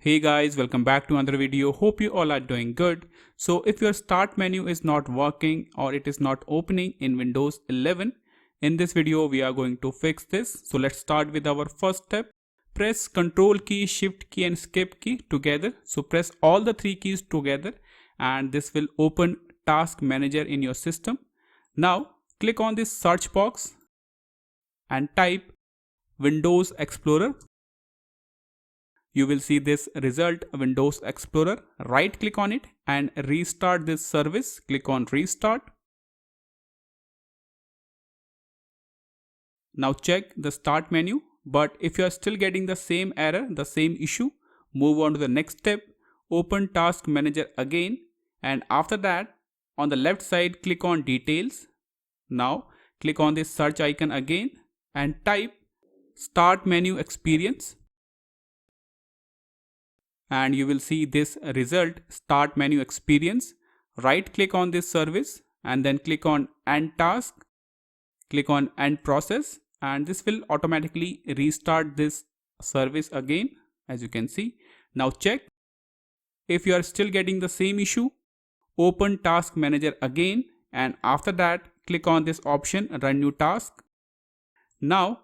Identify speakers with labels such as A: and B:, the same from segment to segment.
A: Hey guys, welcome back to another video. Hope you all are doing good. So if your start menu is not working or it is not opening in Windows 11, in this video we are going to fix this. So let's start with our first step. Press Ctrl key, Shift key and Skip key together. So press all the three keys together and this will open Task Manager in your system. Now click on this search box and type Windows Explorer. You will see this result, Windows Explorer. Right click on it and restart this service. Click on restart. Now check the start menu, but if you are still getting the same error, the same issue, move on to the next step. Open Task Manager again, and after that on the left side click on details. Now click on this search icon again and type Start Menu Experience. And you will see this result, Start Menu Experience. Right click on this service and then click on End Task. Click on End Process and this will automatically restart this service again, as you can see. Now check. If you are still getting the same issue, open Task Manager again and after that click on this option, Run New Task. Now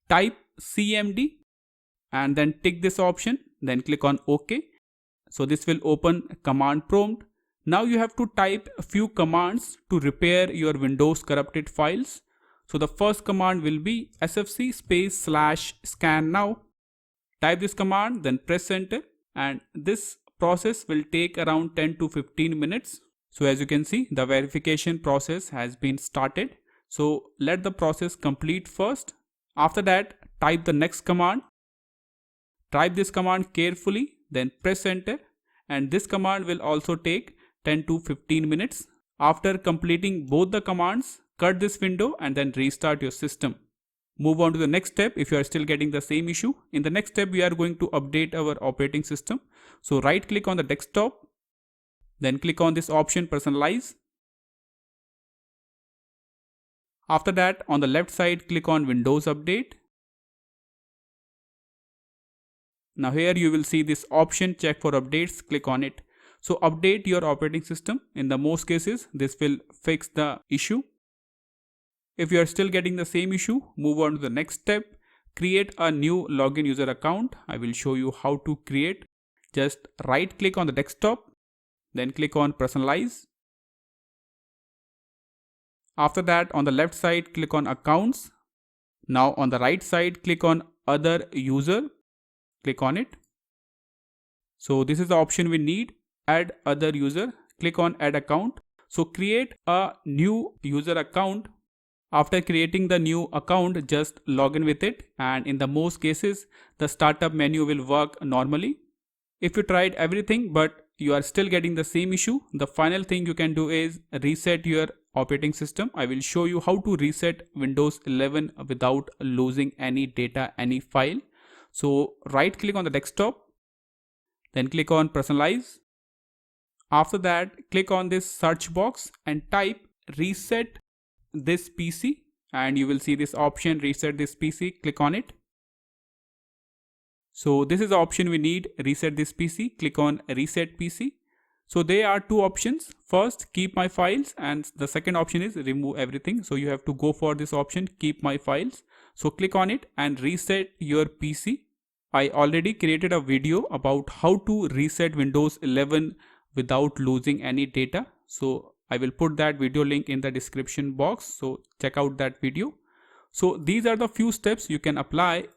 A: type CMD and then tick this option. Then click on OK. So this will open command prompt. Now you have to type a few commands to repair your Windows corrupted files. So the first command will be sfc /scan now. Type this command, then press enter, and this process will take around 10 to 15 minutes. So as you can see, the verification process has been started. So let the process complete first. After that, type the next command. Type this command carefully, then press enter, and this command will also take 10 to 15 minutes. After completing both the commands, cut this window and then restart your system. Move on to the next step if you are still getting the same issue. In the next step, we are going to update our operating system. So right click on the desktop, then click on this option, Personalize. After that, on the left side, click on Windows Update. Now here you will see this option, check for updates, click on it. So update your operating system. In the most cases, this will fix the issue. If you are still getting the same issue, move on to the next step. Create a new login user account. I will show you how to create. Just right click on the desktop, then click on Personalize. After that, on the left side, click on Accounts. Now on the right side, click on Other User. Click on it. So this is the option we need, Add Other User. Click on Add Account. So create a new user account. After creating the new account, just log in with it, and in the most cases the startup menu will work normally. If you tried everything but you are still getting the same issue, the final thing you can do is reset your operating system. I will show you how to reset Windows 11 without losing any data, any file. So right click on the desktop, then click on Personalize. After that, click on this search box and type reset this PC, and you will see this option, reset this PC. Click on it. So this is the option we need, reset this PC. Click on reset PC. So there are two options. First, keep my files, and the second option is remove everything. So you have to go for this option, keep my files. So click on it and reset your PC. I already created a video about how to reset Windows 11 without losing any data. So I will put that video link in the description box. So check out that video. So these are the few steps you can apply